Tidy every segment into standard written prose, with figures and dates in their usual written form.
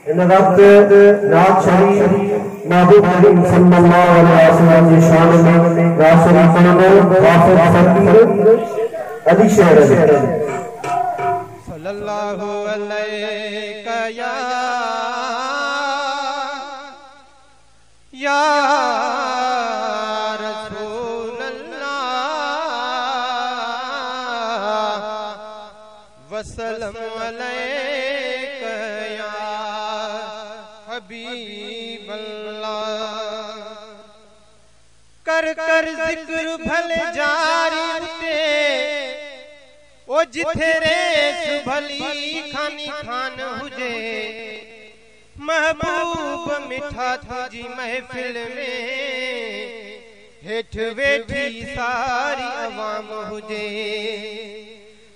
इन वक्त नात शरीफ महबूब करीम सल्लल्लाहु अलैहि वसल्लम की शान में राशरी पढ़ो हाफिज फकीर अली शेर सल्लल्लाहु अलैहि या रसूल अल्लाह वसल्लम अलैका या हबीब अल्लाह। कर कर जिक्र भले जारी ते ओ जिथे रेस भली खानी खान हुजे महबूब मिठा तुझी महफिल में हेठ वेठी सारी अवाम हुजे।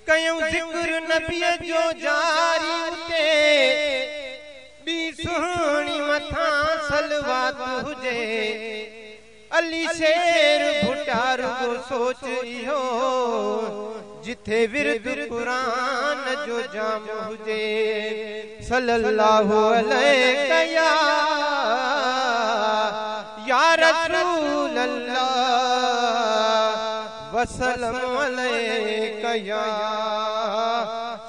कयूं जिक्र नबी जो जारी ते बी सुहानी मथा सलवात हुजे। अली शेर भुटार को सोच इहो जिथे विरद कुरान जो जाम हुजे। सल्लल्लाहु अलैका या रसूल अल्लाह वसल्लम अलैका या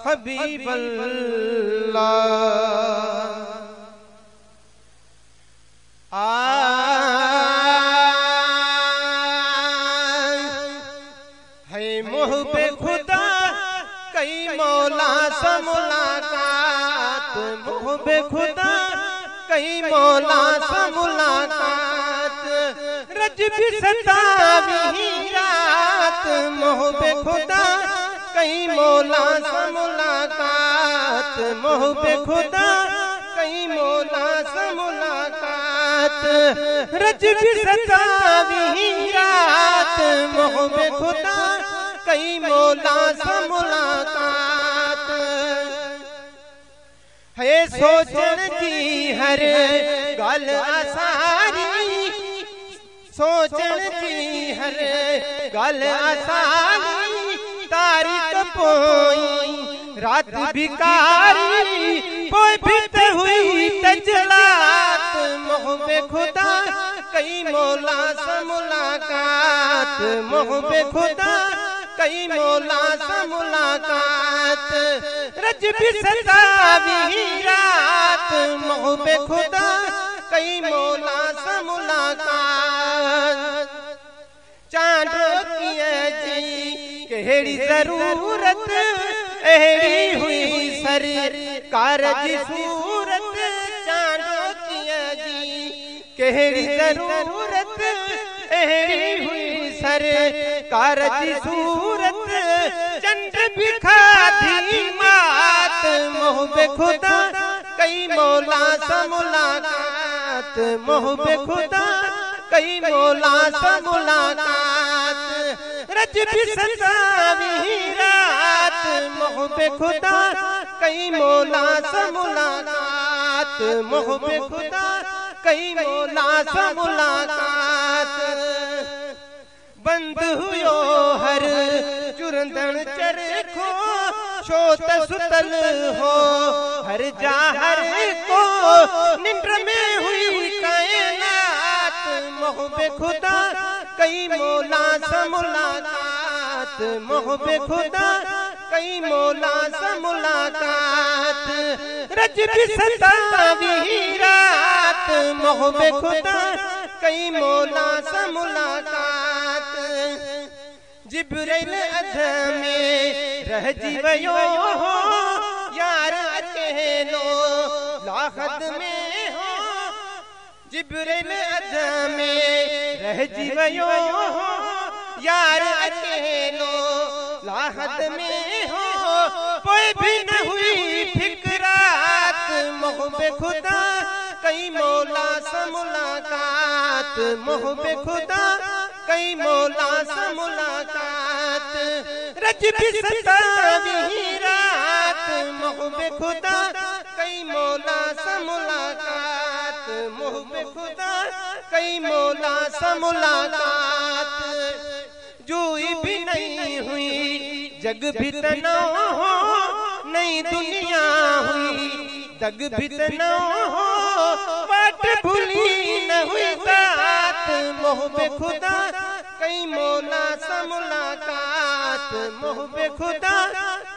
हबीब अल्लाह। मोहब्बे खुदा कई मौला से मुलाकात मोहब्बे खुदा कई मौला से मुलाकात रज भी सतावी रात मोहब्बे खुदा कई मौला से मुलाकात मोहब्बे खुदा कई मौला से मुलाकात रज भी सतावी रात मोहब्बे खुदा कई मौला से मुलाकात है। सोचण की हर गल आसारी सोचण की हर गल आसारी तारीख पोई रात भिकारी पोई बित हुई तजलात मोहब्बे खुदा कई मौला से मुलाकात मोहब्बे खुदा कई मौला से मुलाकात रज भी सतावी रात मोहब्बे खुदा कई मौला से मुलाकात। चांदो किए जी केड़ी जरूरत एड़ी हुई सरकार जी सूरत चांदो किए जी केड़ी जरूरत एड़ी हुई सरकार जी सूरत चंद बिखा दी मात मोहब्बे खुदा कई मौला से मुलाकात मोहब्बे खुदा कई मौला से मुलाकात रज भी सतावी रात मोहब्बे खुदा कई मौला से मुलाकात मोहब्बे खुदा कई मौला से मुलाकात। बंद हुयो हर चुरंदन चरखो शोत सुतल हो हर जाहर को निंद्र में हुई कायनात मोहब्बे खुदा कई मौला से मुलाकात मोहब्बे खुदा कई मौला से मुलाकात रज भी सतावी रात मोहब्बे खुदा कई मौला से मुलाकात। जिब्राइल अध में रह जीवयो हो यार अकेलो लाखद में हो जिब्राइल अध में रह जीवयो हो यार अकेलो लाहद में हो कोई भी न हुई फिक्रात मोहब्बे खुदा कई मौला से मुलाकात मोहब्बे खुदा कई मौला से मुलाकात रज भी सतावी रात मोहब्बे खुदा कई मौला से मुलाकात मोहब्बे खुदा कई मौला से मुलाकात। जोई भी नहीं हुई जग भी तना हो नई दुनिया हुई दग भी न हो बाट भूली न हुई तात मोहब्बे खुदा कई मौला सा मुलाकात मोहब्बे खुदा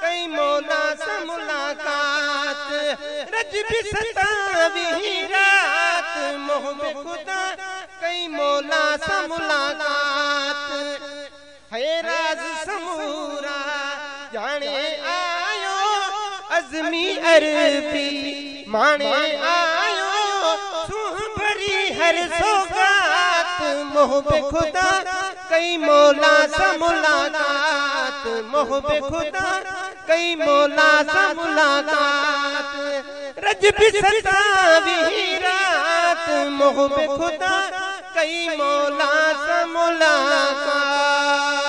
कई मौला सा मुलाकात रज भी सतावी रात मोहब्बे खुदा कई मौला सा मुलाकात है राज समूरा जाने आयो अज़मी अरबी माने आयो सुह भरी हर सौगात मोहब्बे खुदा कई मौला सा मुलाकात मोहब्बे खुदा कई मौला सा मुलाकात रज भी सतावी रात मोहब्बे खुदा कई मौला सा मुलाकात।